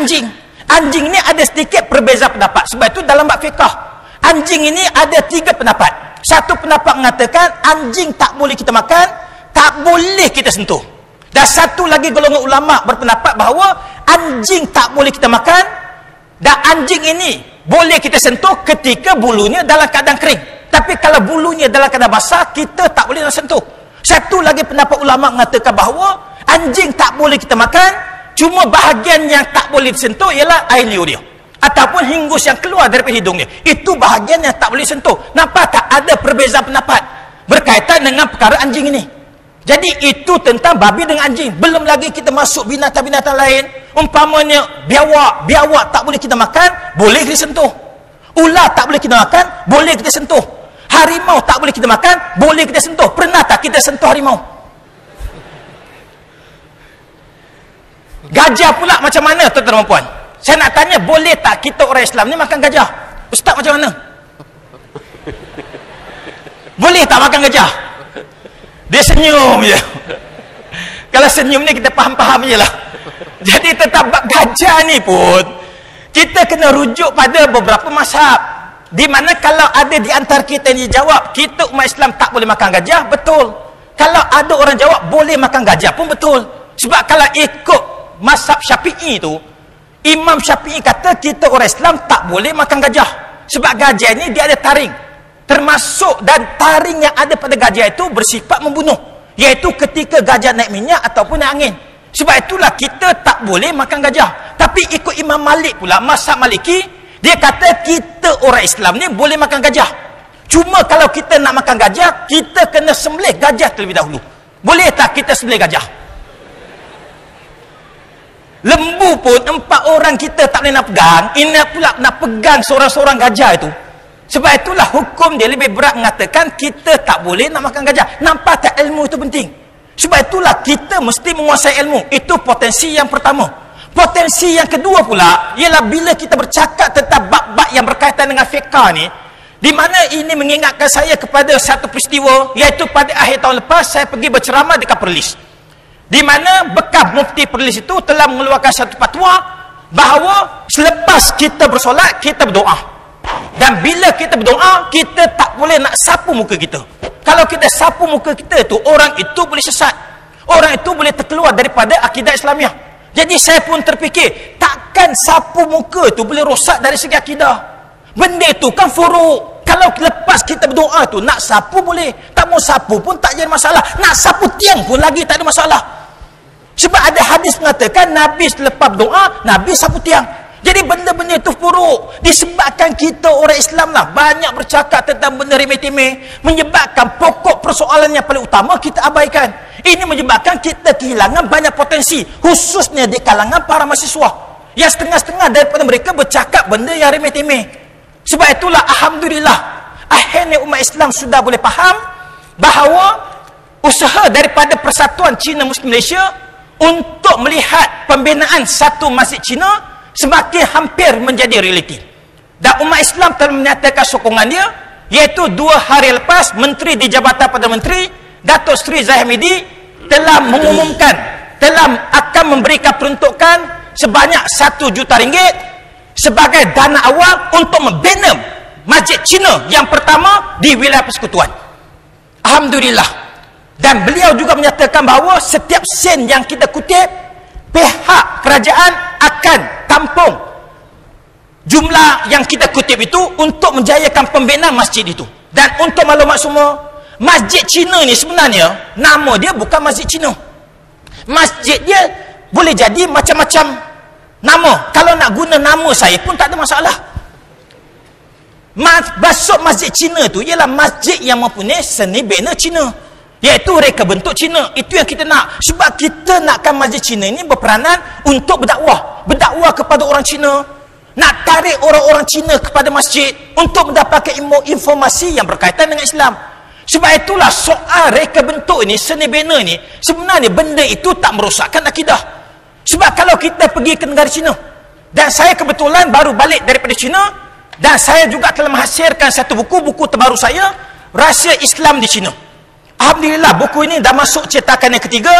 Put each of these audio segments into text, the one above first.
anjing. Anjing ini ada sedikit perbezaan pendapat. Sebab itu dalam bab fiqh, anjing ini ada 3 pendapat. Satu pendapat mengatakan anjing tak boleh kita makan, tak boleh kita sentuh. Dan satu lagi golongan ulama berpendapat bahawa anjing tak boleh kita makan dan anjing ini boleh kita sentuh ketika bulunya dalam keadaan kering. Tapi kalau bulunya dalam keadaan basah, kita tak boleh nak sentuh. Satu lagi pendapat ulama mengatakan bahawa anjing tak boleh kita makan, cuma bahagian yang tak boleh disentuh ialah air liur dia ataupun hingus yang keluar daripada hidung dia. Itu bahagian yang tak boleh sentuh. Nampak tak ada perbezaan pendapat berkaitan dengan perkara anjing ini? Jadi itu tentang babi dengan anjing. Belum lagi kita masuk binatang-binatang lain. Umpamanya biawak tak boleh kita makan, boleh kita sentuh. Ular tak boleh kita makan, boleh kita sentuh. Harimau tak boleh kita makan, boleh kita sentuh. Pernah tak kita sentuh harimau? Gajah pula macam mana, tuan-tuan dan puan? Saya nak tanya, boleh tak kita orang Islam ni makan gajah? Ustaz macam mana? Boleh tak makan gajah? Dia senyum je. Kalau senyum ni kita faham-faham je lah. Jadi tetap gajah ni pun kita kena rujuk pada beberapa mazhab, di mana kalau ada di antara kita ni jawab kita umat Islam tak boleh makan gajah, betul. Kalau ada orang jawab boleh makan gajah pun betul. Sebab kalau ikut mazhab Syafi'i tu, Imam Syafi'i kata kita orang Islam tak boleh makan gajah. Sebab gajah ni dia ada taring. Termasuk dan taring yang ada pada gajah itu bersifat membunuh, iaitu ketika gajah naik minyak ataupun naik angin. Sebab itulah kita tak boleh makan gajah. Tapi ikut Imam Malik pula, mazhab Maliki, dia kata kita orang Islam ni boleh makan gajah. Cuma kalau kita nak makan gajah, kita kena sembelih gajah terlebih dahulu. Boleh tak kita sembelih gajah? Lembu pun 4 orang kita tak boleh nak pegang, ini pula nak pegang seorang-seorang gajah itu. Sebab itulah hukum dia lebih berat mengatakan kita tak boleh nak makan gajah. Nampak tak ilmu itu penting? Sebab itulah kita mesti menguasai ilmu. Itu potensi yang pertama. Potensi yang kedua pula ialah bila kita bercakap tentang bab-bab yang berkaitan dengan fiqh ni, di mana ini mengingatkan saya kepada satu peristiwa, iaitu pada akhir tahun lepas saya pergi berceramah dekat Perlis, di mana bekas mufti Perlis itu telah mengeluarkan satu fatwa bahawa selepas kita bersolat kita berdoa. Dan bila kita berdoa, kita tak boleh nak sapu muka kita. Kalau kita sapu muka kita tu, orang itu boleh sesat. Orang itu boleh terkeluar daripada akidah Islamiah. Jadi saya pun terfikir, takkan sapu muka tu boleh rosak dari segi akidah? Benda itu kan furuk. Kalau lepas kita berdoa tu, nak sapu boleh. Tak mau sapu pun tak jadi masalah. Nak sapu tiang pun lagi tak ada masalah. Sebab ada hadis mengatakan, Nabi selepas berdoa, Nabi sapu tiang. Jadi benda-benda itu furuk. Disebabkan kita orang Islam lah banyak bercakap tentang benda remeh-temeh, menyebabkan pokok persoalan yang paling utama kita abaikan. Ini menyebabkan kita kehilangan banyak potensi, khususnya di kalangan para mahasiswa, yang setengah-setengah daripada mereka bercakap benda yang remeh-temeh. Sebab itulah alhamdulillah, akhirnya umat Islam sudah boleh faham bahawa usaha daripada Persatuan Cina Muslim Malaysia untuk melihat pembinaan satu masjid Cina semakin hampir menjadi realiti. Dan umat Islam telah menyatakan sokongan dia, iaitu 2 hari lepas Menteri di Jabatan Perdana Menteri Datuk Seri Zahid Hamidi telah mengumumkan telah akan memberikan peruntukan sebanyak RM1 juta sebagai dana awal untuk membina masjid Cina yang pertama di wilayah persekutuan. Alhamdulillah. Dan beliau juga menyatakan bahawa setiap sen yang kita kutip, pihak kerajaan akan tampung jumlah yang kita kutip itu untuk menjayakan pembinaan masjid itu. Dan untuk maklumat semua, masjid Cina ni sebenarnya nama dia bukan masjid Cina. Masjid dia boleh jadi macam-macam nama. Kalau nak guna nama saya pun tak ada masalah. Maksud masjid Cina tu ialah masjid yang mempunyai seni bina Cina, iaitu reka bentuk Cina. Itu yang kita nak. Sebab kita nakkan masjid Cina ini berperanan untuk berdakwah kepada orang Cina, nak tarik orang-orang Cina kepada masjid untuk mendapatkan informasi yang berkaitan dengan Islam. Sebab itulah soal reka bentuk ini, seni bina ini, sebenarnya benda itu tak merosakkan akidah. Sebab kalau kita pergi ke negara Cina, dan saya kebetulan baru balik daripada Cina, dan saya juga telah menghasilkan satu buku terbaru saya, Rahsia Islam di Cina. Alhamdulillah, buku ini dah masuk cetakan yang ketiga,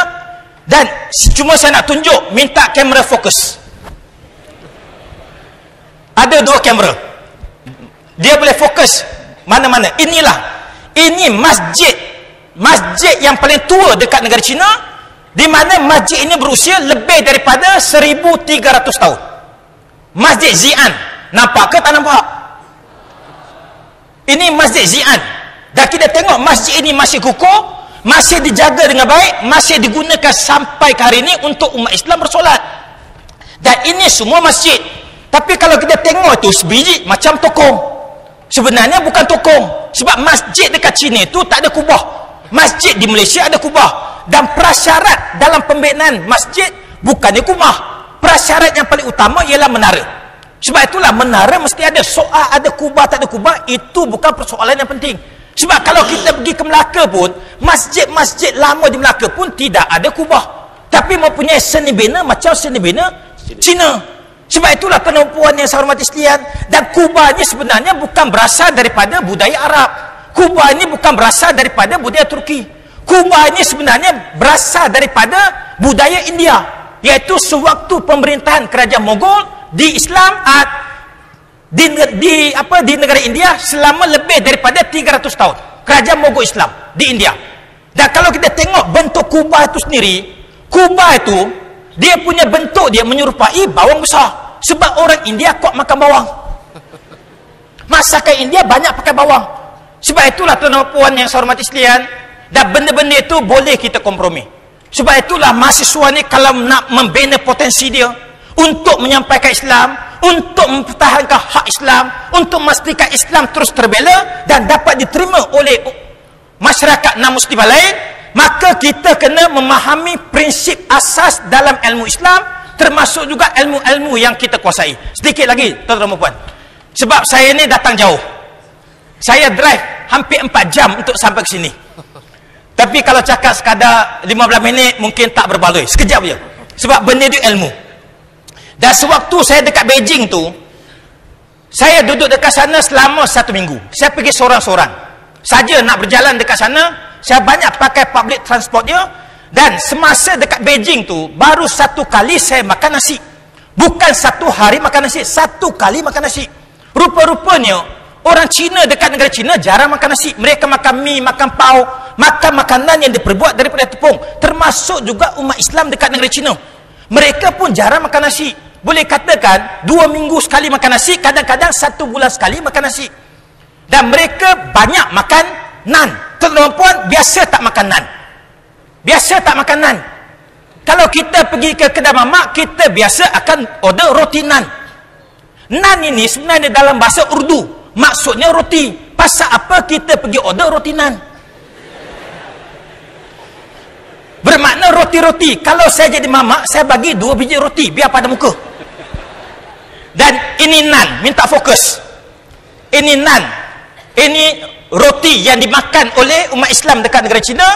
dan cuma saya nak tunjuk, minta kamera fokus. ada 2 kamera. Dia boleh fokus mana-mana. Ini masjid yang paling tua dekat negara China, di mana masjid ini berusia lebih daripada 1300 tahun. Masjid Xi'an. Nampak ke tak nampak? Ini Masjid Xi'an. Dan kita tengok masjid ini masih kukuh, masih dijaga dengan baik, masih digunakan sampai ke hari ini untuk umat Islam bersolat. Dan ini semua masjid. Tapi kalau kita tengok itu sebiji macam tokong. Sebenarnya bukan tokong. Sebab masjid dekat China itu tak ada kubah. Masjid di Malaysia ada kubah. Dan prasyarat dalam pembinaan masjid bukannya kubah. Prasyarat yang paling utama ialah menara. Sebab itulah menara mesti ada. Soal ada kubah tak ada kubah, itu bukan persoalan yang penting. Sebab kalau kita pergi ke Melaka pun, masjid-masjid lama di Melaka pun tidak ada kubah. Tapi mempunyai seni bina macam seni bina Cina. Sebab itulah penumpuan yang saya hormati sekalian. Dan kubah ini sebenarnya bukan berasal daripada budaya Arab. Kubah ini bukan berasal daripada budaya Turki. Kubah ini sebenarnya berasal daripada budaya India. Iaitu sewaktu pemerintahan kerajaan Mogol di Islam di negara India selama lebih daripada 300 tahun. Kerajaan Mogol Islam di India. Dan kalau kita tengok bentuk kubah itu sendiri, kubah itu dia punya bentuk dia menyerupai bawang besar. Sebab orang India kuat makan bawang. Masakan India banyak pakai bawang. Sebab itulah tuan-tuan puan yang saya hormati sekalian. Dan benda-benda itu boleh kita kompromi. Sebab itulah mahasiswa ni kalau nak membina potensi dia untuk menyampaikan Islam, untuk mempertahankan hak Islam, untuk memastikan Islam terus terbela dan dapat diterima oleh masyarakat non-Muslim lain, maka kita kena memahami prinsip asas dalam ilmu Islam, termasuk juga ilmu-ilmu yang kita kuasai. Sedikit lagi tuan-tuan dan puan. Sebab saya ni datang jauh. Saya drive hampir 4 jam untuk sampai ke sini. Tapi kalau cakap sekadar 15 minit mungkin tak berbaloi. Sekejap je. Sebab benda itu ilmu. Dan sewaktu saya dekat Beijing tu, saya duduk dekat sana selama 1 minggu. Saya pergi seorang-seorang. Saja nak berjalan dekat sana, saya banyak pakai public transport dia. Dan semasa dekat Beijing tu, baru 1 kali saya makan nasi. Bukan 1 hari makan nasi, 1 kali makan nasi. Rupa-rupanya, orang Cina dekat negara Cina jarang makan nasi. Mereka makan mie, makan pau, makan makanan yang diperbuat daripada tepung. Termasuk juga umat Islam dekat negara Cina. Mereka pun jarang makan nasi. Boleh katakan 2 minggu sekali makan nasi, kadang-kadang 1 bulan sekali makan nasi. Dan mereka banyak makan nan. Tuan-tuan puan biasa tak makan nan. Biasa tak makan nan. Kalau kita pergi ke kedai mamak, kita biasa akan order roti nan. Nan ini sebenarnya dalam bahasa Urdu, maksudnya roti. Pasal apa kita pergi order roti nan? Bermakna roti-roti. Kalau saya jadi mamak, saya bagi 2 biji roti biar pada muka. Dan ini nan, minta fokus. Ini nan. Ini roti yang dimakan oleh umat Islam dekat negara Cina.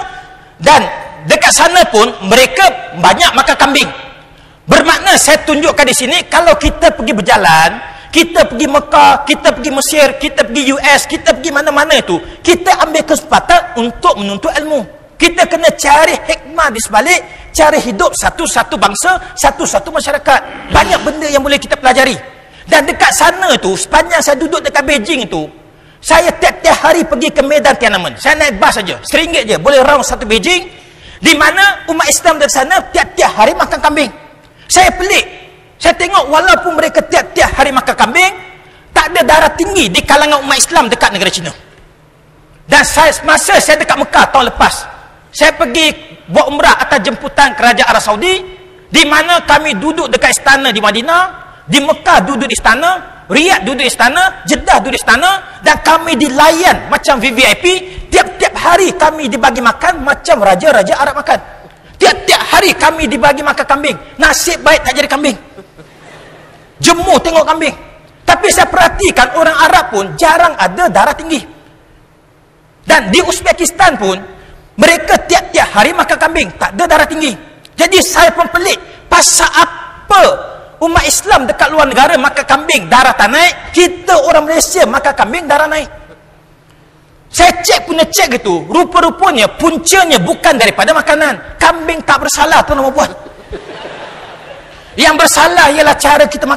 Dan dekat sana pun mereka banyak makan kambing. Bermakna saya tunjukkan di sini, kalau kita pergi berjalan, kita pergi Mekah, kita pergi Mesir, kita pergi US, kita pergi mana-mana itu, kita ambil kesempatan untuk menuntut ilmu. Kita kena cari hikmah di sebalik cara hidup satu-satu bangsa, satu-satu masyarakat. Banyak benda yang boleh kita pelajari. Dan dekat sana tu, sepanjang saya duduk dekat Beijing itu, saya tiap-tiap hari pergi ke Medan Tiananmen. Saya naik bas saja, RM1 je, boleh round satu Beijing, di mana umat Islam dari sana tiap-tiap hari makan kambing. Saya pelik. Saya tengok walaupun mereka tiap-tiap hari makan kambing, tak ada darah tinggi di kalangan umat Islam dekat negara China. Dan masa saya dekat Mekah tahun lepas, saya pergi buat umrah atas jemputan kerajaan Arab Saudi, di mana kami duduk dekat istana di Madinah, di Mekah duduk di istana, Riyadh duduk di istana, Jeddah duduk di istana, dan kami dilayan macam VVIP. Tiap-tiap hari kami dibagi makan macam raja-raja Arab makan. Tiap-tiap hari kami dibagi makan kambing. Nasib baik tak jadi kambing. Jemu tengok kambing. Tapi saya perhatikan orang Arab pun jarang ada darah tinggi. Dan di Uzbekistan pun mereka tiap-tiap hari makan kambing, tak ada darah tinggi. Jadi saya pun pelik, pasal apa umat Islam dekat luar negara makan kambing darah tak naik, kita orang Malaysia makan kambing darah naik. Saya cek itu, rupa-rupanya puncanya bukan daripada makanan. Kambing tak bersalah tuan-tuan dan puan. Yang bersalah ialah cara kita makan.